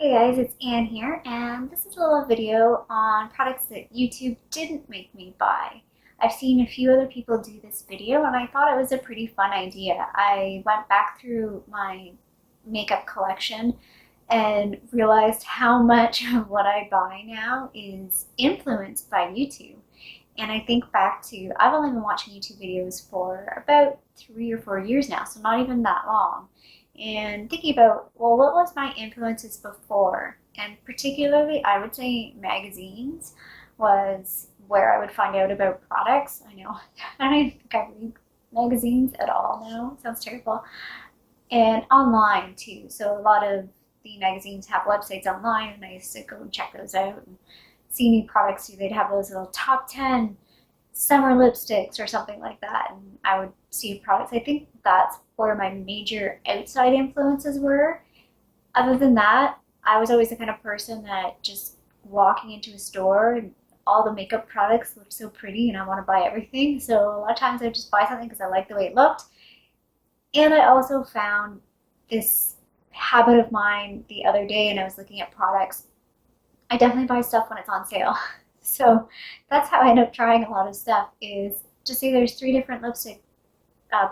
Hey guys, it's Anne here, and this is a little video on products that YouTube didn't make me buy. I've seen a few other people do this video, and I thought it was a pretty fun idea. I went back through my makeup collection and realized how much of what I buy now is influenced by YouTube. And I think back to, I've only been watching YouTube videos for about 3 or 4 years now, so not even that long. And thinking about, well, what was my influences before? And particularly, I would say magazines was where I would find out about products. I know, I don't even think I read magazines at all now. Sounds terrible. And online too. So a lot of the magazines have websites online, and I used to go and check those out and see new products. They'd have those little top 10 summer lipsticks or something like that, and I would see products. I think that's where my major outside influences were. Other than that, I was always the kind of person that just walking into a store and all the makeup products look so pretty and I want to buy everything. So a lot of times I would just buy something because I liked the way it looked. And I also found this habit of mine the other day, and I was looking at products. I definitely buy stuff when it's on sale. So that's how I end up trying a lot of stuff, is just say there's 3 different lipstick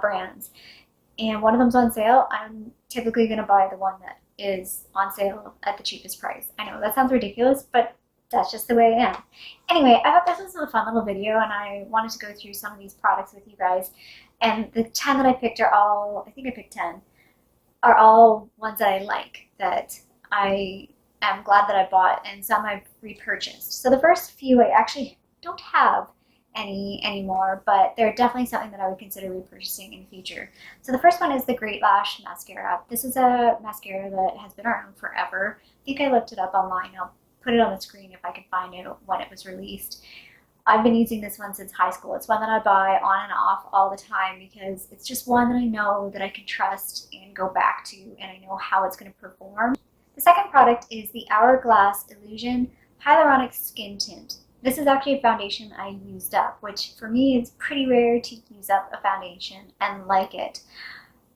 brands and one of them's on sale. I'm typically going to buy the one that is on sale at the cheapest price. I know that sounds ridiculous, but that's just the way I am. Anyway, I thought this was a fun little video, and I wanted to go through some of these products with you guys. And the 10 that I picked are all, I think I picked 10, are all ones that I like, that I'm glad that I bought, and some I've repurchased. So the first few I actually don't have any anymore, but they're definitely something that I would consider repurchasing in the future. So the first one is the Great Lash Mascara. This is a mascara that has been around forever. I think I looked it up online. I'll put it on the screen if I can find it when it was released. I've been using this one since high school. It's one that I buy on and off all the time because it's just one that I know that I can trust and go back to, and I know how it's going to perform. The second product is the Hourglass Illusion Hyaluronic Skin Tint. This is actually a foundation I used up, which for me is pretty rare to use up a foundation and like it.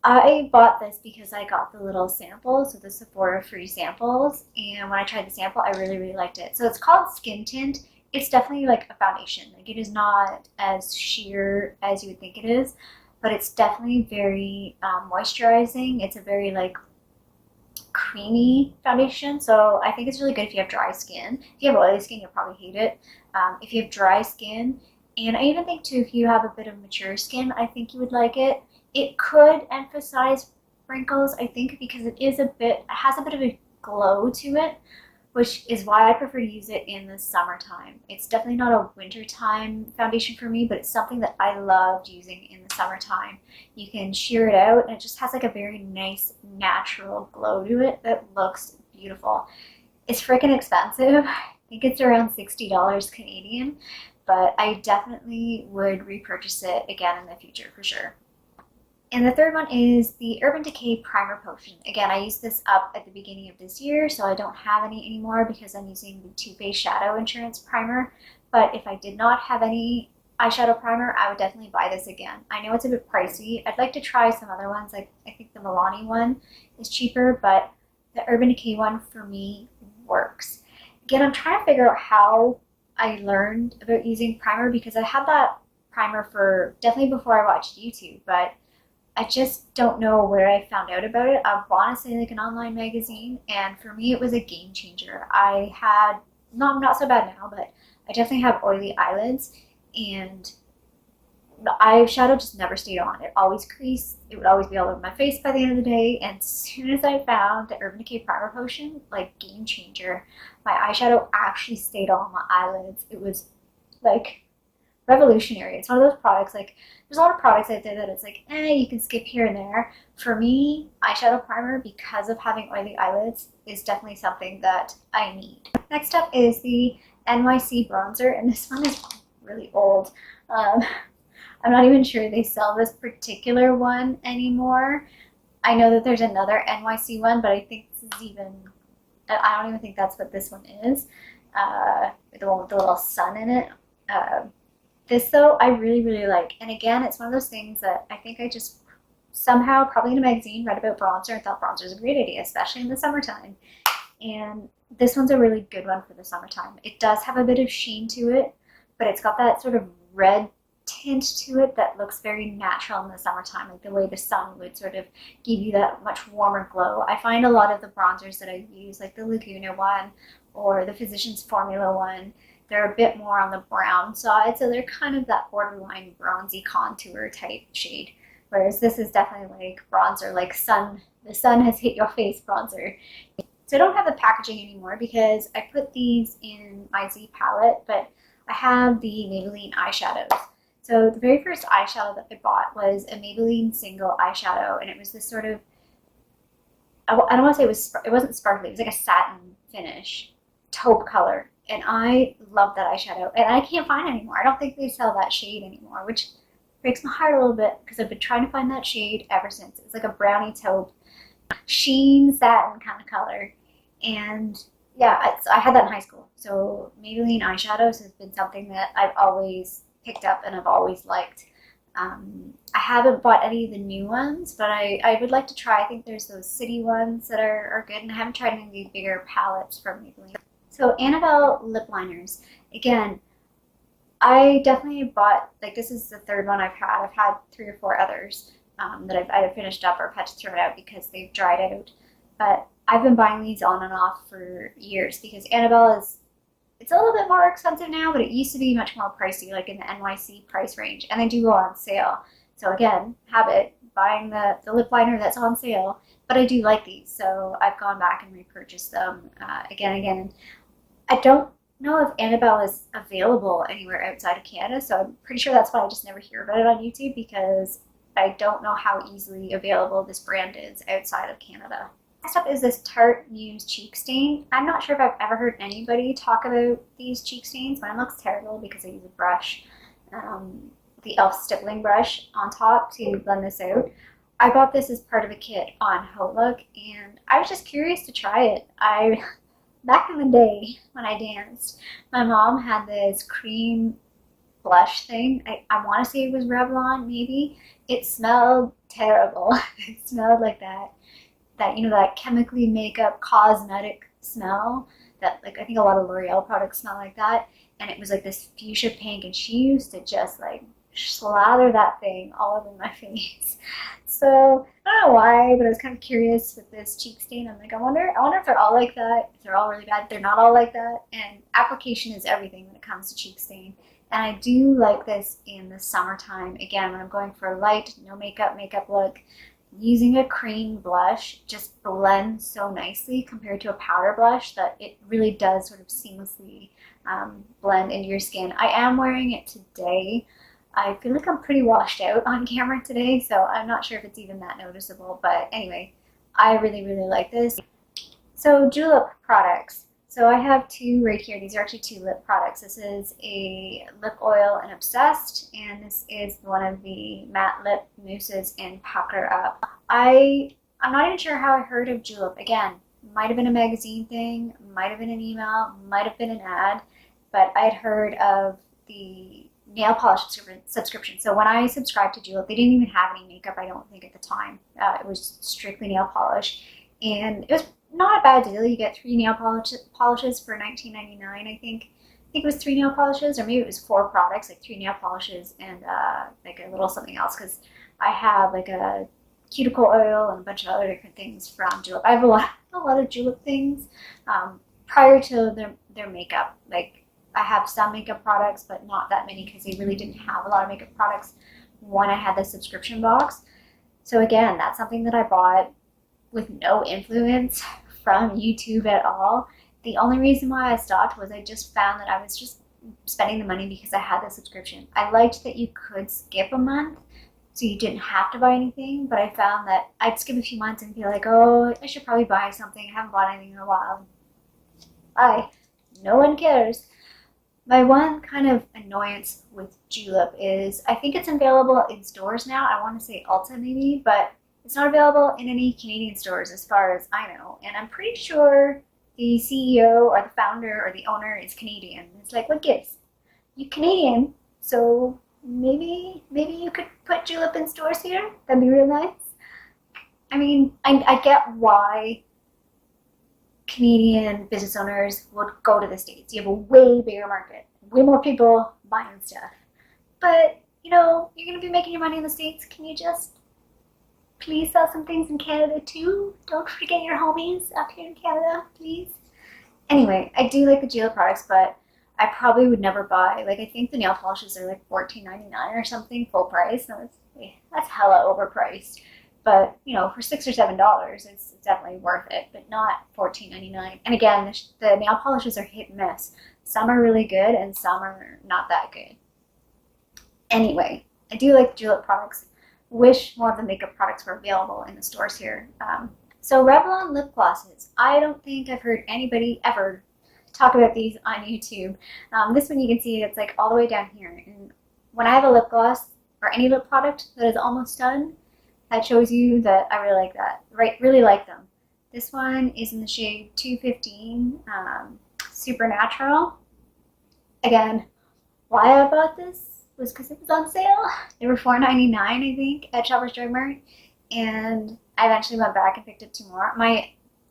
I bought this because I got the little samples, so the Sephora free samples, and when I tried the sample, I really liked it. So it's called Skin Tint. It's definitely like a foundation. Like, it is not as sheer as you would think it is, but it's definitely very moisturizing. It's a very like creamy foundation, so I think it's really good if you have dry skin. If you have oily skin, you'll probably hate it. If you have dry skin, and I even think too, if you have a bit of mature skin, I think you would like it. It could emphasize wrinkles, I think, because it has a bit of a glow to it, which is why I prefer to use it in the summertime. It's definitely not a wintertime foundation for me, but it's something that I loved using in the summertime. You can sheer it out, and it just has like a very nice natural glow to it that looks beautiful. It's freaking expensive. I think it's around $60 Canadian, but I definitely would repurchase it again in the future for sure. And the third one is the Urban Decay Primer Potion. Again, I used this up at the beginning of this year, so I don't have any anymore because I'm using the Too Faced Shadow Insurance Primer. But if I did not have any eyeshadow primer, I would definitely buy this again. I know it's a bit pricey. I'd like to try some other ones, like I think the Milani one is cheaper, but the Urban Decay one for me works. Again, I'm trying to figure out how I learned about using primer, because I had that primer for definitely before I watched YouTube, but I just don't know where I found out about it. I want to say like an online magazine, and for me it was a game changer. I had, no, not so bad now, but I definitely have oily eyelids, and the eyeshadow just never stayed on. It always creased. It would always be all over my face by the end of the day, and as soon as I found the Urban Decay Primer Potion, like game changer, my eyeshadow actually stayed on my eyelids. It was like revolutionary. It's one of those products, like there's a lot of products out there that it's like, you can skip here and there. For me, eyeshadow primer, because of having oily eyelids, is definitely something that I need. Next up is the NYC bronzer, and this one is really old. I'm not even sure they sell this particular one anymore. I know that there's another NYC one, but I think this is even, I don't even think that's what this one is. The one with the little sun in it. This though, I really like. And again, it's one of those things that I think I just somehow, probably in a magazine, read about bronzer and thought bronzer is a great idea, especially in the summertime. and this one's a really good one for the summertime. It does have a bit of sheen to it, but it's got that sort of red tint to it that looks very natural in the summertime, like the way the sun would sort of give you that much warmer glow. I find a lot of the bronzers that I use, like the Laguna one or the Physicians Formula one, they're a bit more on the brown side, so they're kind of that borderline bronzy contour type shade. Whereas this is definitely like bronzer, like the sun has hit your face bronzer. So I don't have the packaging anymore because I put these in my Z palette, but I have the Maybelline eyeshadows. So the very first eyeshadow that I bought was a Maybelline single eyeshadow, and it was this sort of, I don't want to say it wasn't sparkly, it was like a satin finish, taupe color. And I love that eyeshadow, and I can't find it anymore. I don't think they sell that shade anymore, which breaks my heart a little bit because I've been trying to find that shade ever since. It's like a brownie taupe, sheen satin kind of color. And yeah, I had that in high school. So Maybelline eyeshadows has been something that I've always picked up and I've always liked. I haven't bought any of the new ones, but I would like to try. I think there's those city ones that are good, and I haven't tried any of the bigger palettes from Maybelline. So Annabelle lip liners. Again, I definitely bought, like this is the third one I've had. I've had 3 or 4 others that I've either finished up or had to throw it out because they've dried out. But I've been buying these on and off for years because Annabelle it's a little bit more expensive now, but it used to be much more pricey, like in the NYC price range, and they do go on sale. So again, habit, buying the lip liner that's on sale, but I do like these, so I've gone back and repurchased them again and again. I don't know if Annabelle is available anywhere outside of Canada, so I'm pretty sure that's why I just never hear about it on YouTube, because I don't know how easily available this brand is outside of Canada. Next up is this Tarte Muse cheek stain. I'm not sure if I've ever heard anybody talk about these cheek stains. Mine looks terrible because I use a brush, the e.l.f. stippling brush on top to blend this out. I bought this as part of a kit on HauteLook, and I was just curious to try it. Back in the day when I danced, my mom had this cream blush thing. I want to say it was Revlon, maybe. It smelled terrible. It smelled like that that chemically makeup cosmetic smell that, like, I think a lot of L'Oreal products smell like that. And it was like this fuchsia pink, and she used to just like slather that thing all over my face. So I don't know why, but I was kind of curious with this cheek stain. I'm like, I wonder if they're all like that, if they're all really bad. They're not all like that, and application is everything when it comes to cheek stain. And I do like this in the summertime. Again, when I'm going for a light, no makeup look, using a cream blush just blends so nicely compared to a powder blush that it really does sort of seamlessly blend into your skin. I am wearing it today. I feel like I'm pretty washed out on camera today, so I'm not sure if it's even that noticeable, but anyway, I really, really like this. So Julep products. So I have 2 right here. These are actually 2 lip products. This is a lip oil in Obsessed, and this is one of the matte lip mousses in Pucker Up. I'm not even sure how I heard of Julep. Again, might have been a magazine thing, might have been an email, might have been an ad, but I had heard of the nail polish subscription. So when I subscribed to Julep, they didn't even have any makeup, I don't think, at the time. It was strictly nail polish, and it was not a bad deal. You get 3 nail polishes for $19.99, I think. I think it was 3 nail polishes, or maybe it was 4 products, like 3 nail polishes and like a little something else, because I have like a cuticle oil and a bunch of other different things from Julep. I have a lot of Julep things prior to their makeup. Like, I have some makeup products, but not that many, because they really didn't have a lot of makeup products when I had the subscription box. So again, that's something that I bought with no influence from YouTube at all. The only reason why I stopped was I just found that I was just spending the money because I had the subscription. I liked that you could skip a month, so you didn't have to buy anything, but I found that I'd skip a few months and be like, oh, I should probably buy something. I haven't bought anything in a while. No one cares. My one kind of annoyance with Julep is I think it's available in stores now. I want to say Ulta maybe, but it's not available in any Canadian stores as far as I know. And I'm pretty sure the CEO or the founder or the owner is Canadian. It's like, what gives? You're Canadian, so maybe you could put Julep in stores here. That'd be real nice. I mean, I get why Canadian business owners would go to the States. You have a way bigger market, way more people buying stuff. But, you know, you're going to be making your money in the States. Can you just please sell some things in Canada too? Don't forget your homies up here in Canada, please. Anyway, I do like the Gila products, but I probably would never buy, like, I think the nail polishes are like $14.99 or something, full price. No, that's hella overpriced. But, you know, for $6 or $7, it's definitely worth it, but not $14.99. And again, the nail polishes are hit and miss. Some are really good and some are not that good. Anyway, I do like the Julep products. Wish more of the makeup products were available in the stores here. So Revlon lip glosses. I don't think I've heard anybody ever talk about these on YouTube. This one you can see it's like all the way down here. And when I have a lip gloss or any lip product that is almost done, that shows you that I really like that. Really like them. This one is in the shade 215, Supernatural. Again, why I bought this was because it was on sale. They were $4.99, I think, at Shoppers Drug Mart, and I eventually went back and picked up 2 more.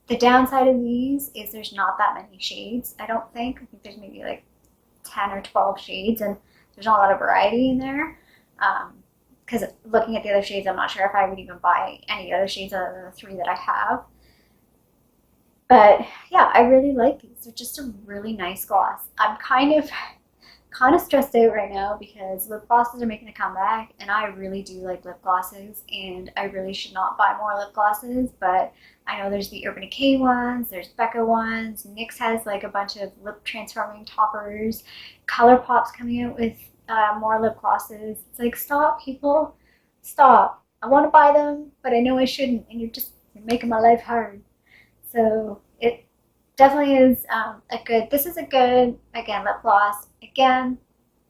The downside of these is there's not that many shades, I don't think. I think there's maybe like 10 or 12 shades, and there's not a lot of variety in there. Because looking at the other shades, I'm not sure if I would even buy any other shades other than the 3 that I have. But yeah, I really like these. They're just a really nice gloss. I'm kind of stressed out right now because lip glosses are making a comeback, and I really do like lip glosses, and I really should not buy more lip glosses, but I know there's the Urban Decay ones, there's Becca ones, NYX has like a bunch of lip transforming toppers, ColourPop's coming out with more lip glosses. It's like, stop, people, stop. I want to buy them, but I know I shouldn't, and you're making my life hard. So it definitely is this is a good, again, lip gloss. Again,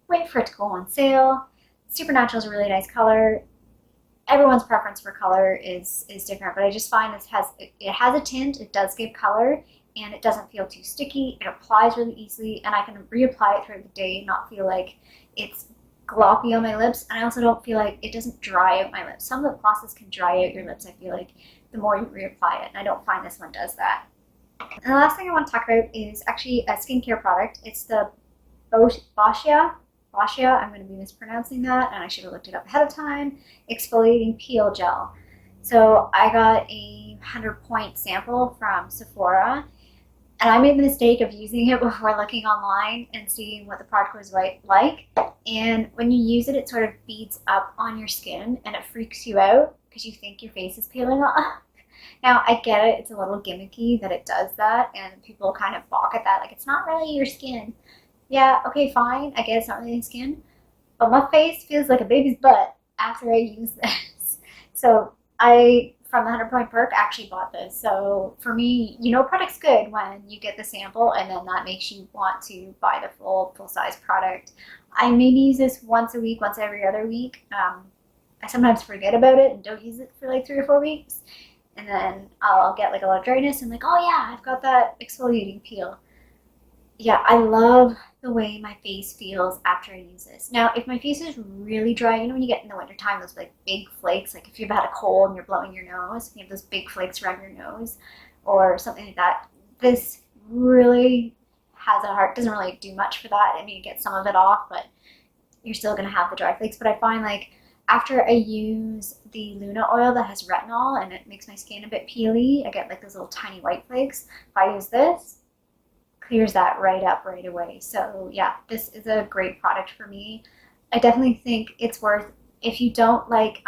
wait for it to go on sale. Supernatural is a really nice color. Everyone's preference for color is different, but I just find this has a tint, it does give color, and it doesn't feel too sticky. It applies really easily, and I can reapply it throughout the day and not feel like it's gloppy on my lips, and I also don't feel like it doesn't dry out my lips. Some lip glosses can dry out your lips, I feel like, the more you reapply it, and I don't find this one does that. And the last thing I want to talk about is actually a skincare product. It's the Boscia, I'm going to be mispronouncing that, and I should have looked it up ahead of time, exfoliating peel gel. So I got a 100-point sample from Sephora, and I made the mistake of using it before looking online and seeing what the product was like. And when you use it, it sort of beads up on your skin, and it freaks you out because you think your face is peeling off. Now, I get it, it's a little gimmicky that it does that, and people kind of balk at that, like, it's not really your skin. Yeah, okay, fine, I get it's not really your skin, but my face feels like a baby's butt after I use this. So I, from the 100-point perk, actually bought this. So for me, you know, product's good when you get the sample, and then that makes you want to buy the full-size product. I maybe use this once a week, once every other week. I sometimes forget about it and don't use it for like 3 or 4 weeks. And then I'll get like a lot of dryness and like, oh yeah, I've got that exfoliating peel. Yeah, I love the way my face feels after I use this. Now, if my face is really dry, you know when you get in the wintertime, those like big flakes, like if you've had a cold and you're blowing your nose, you have those big flakes around your nose or something like that, this really has a heart, doesn't really do much for that. I mean, you get some of it off, but you're still going to have the dry flakes. But I find like after I use the Luna oil that has retinol and it makes my skin a bit peely, I get like those little tiny white flakes. If I use this, clears that right up right away. So yeah, this is a great product for me. I definitely think it's worth, if you don't like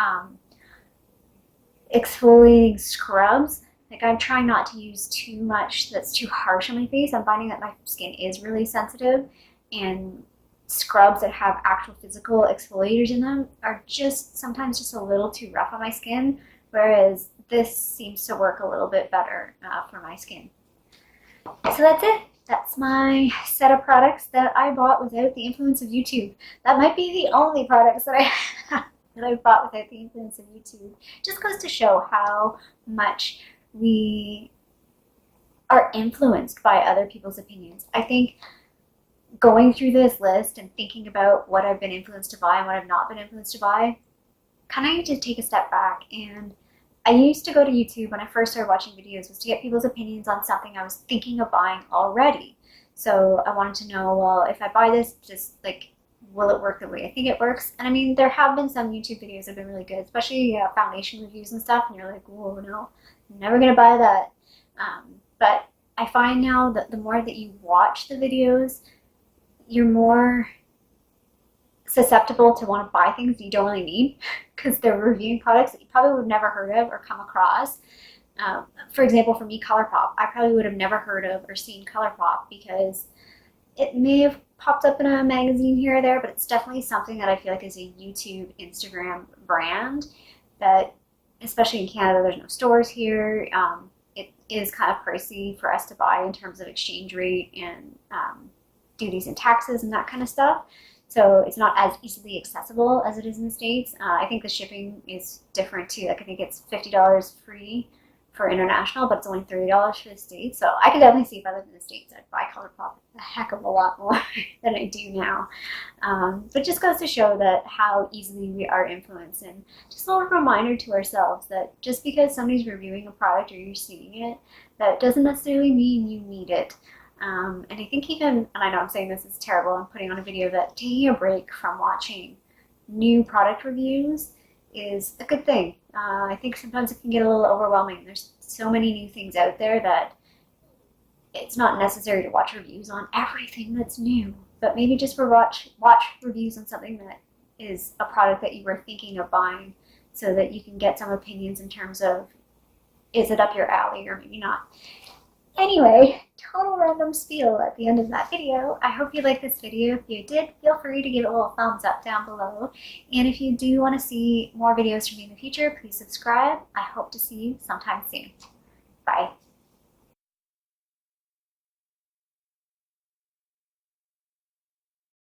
exfoliating scrubs, like I'm trying not to use too much that's too harsh on my face. I'm finding that my skin is really sensitive, and scrubs that have actual physical exfoliators in them are just sometimes just a little too rough on my skin, whereas this seems to work a little bit better for my skin. So that's it. That's my set of products that I bought without the influence of YouTube. That might be the only products that I bought without the influence of YouTube. Just goes to show how much we are influenced by other people's opinions. I think going through this list and thinking about what I've been influenced to buy and what I've not been influenced to buy, kind of need to take a step back and I used to go to YouTube when I first started watching videos was to get people's opinions on something I was thinking of buying already. So I wanted to know, well, if I buy this, just like, will it work the way I think it works? And I mean, there have been some YouTube videos that have been really good, especially foundation reviews and stuff, and you're like, whoa, no, I'm never gonna buy that. But I find now that the more that you watch the videos, you're more susceptible to want to buy things you don't really need because they're reviewing products that you probably would have never heard of or come across. For example, for me, ColourPop, I probably would have never heard of or seen ColourPop because it may have popped up in a magazine here or there, but it's definitely something that I feel like is a YouTube, Instagram brand that, especially in Canada, there's no stores here. It is kind of pricey for us to buy in terms of exchange rate and duties and taxes and that kind of stuff. So it's not as easily accessible as it is in the States. I think the shipping is different too. Like I think it's $50 free for international, but it's only $30 for the States. So I could definitely see if I lived in the States, I'd buy ColourPop a heck of a lot more than I do now. But it just goes to show that how easily we are influenced, and just a little reminder to ourselves that just because somebody's reviewing a product or you're seeing it, that doesn't necessarily mean you need it. And I think even, and I know I'm saying this is terrible, I'm putting on a video, that taking a break from watching new product reviews is a good thing. I think sometimes it can get a little overwhelming. There's so many new things out there that it's not necessary to watch reviews on everything that's new, but maybe just watch reviews on something that is a product that you were thinking of buying so that you can get some opinions in terms of, is it up your alley or maybe not. Anyway, total random spiel at the end of that video. I hope you liked this video. If you did, feel free to give it a little thumbs up down below. And if you do want to see more videos from me in the future, please subscribe. I hope to see you sometime soon. Bye.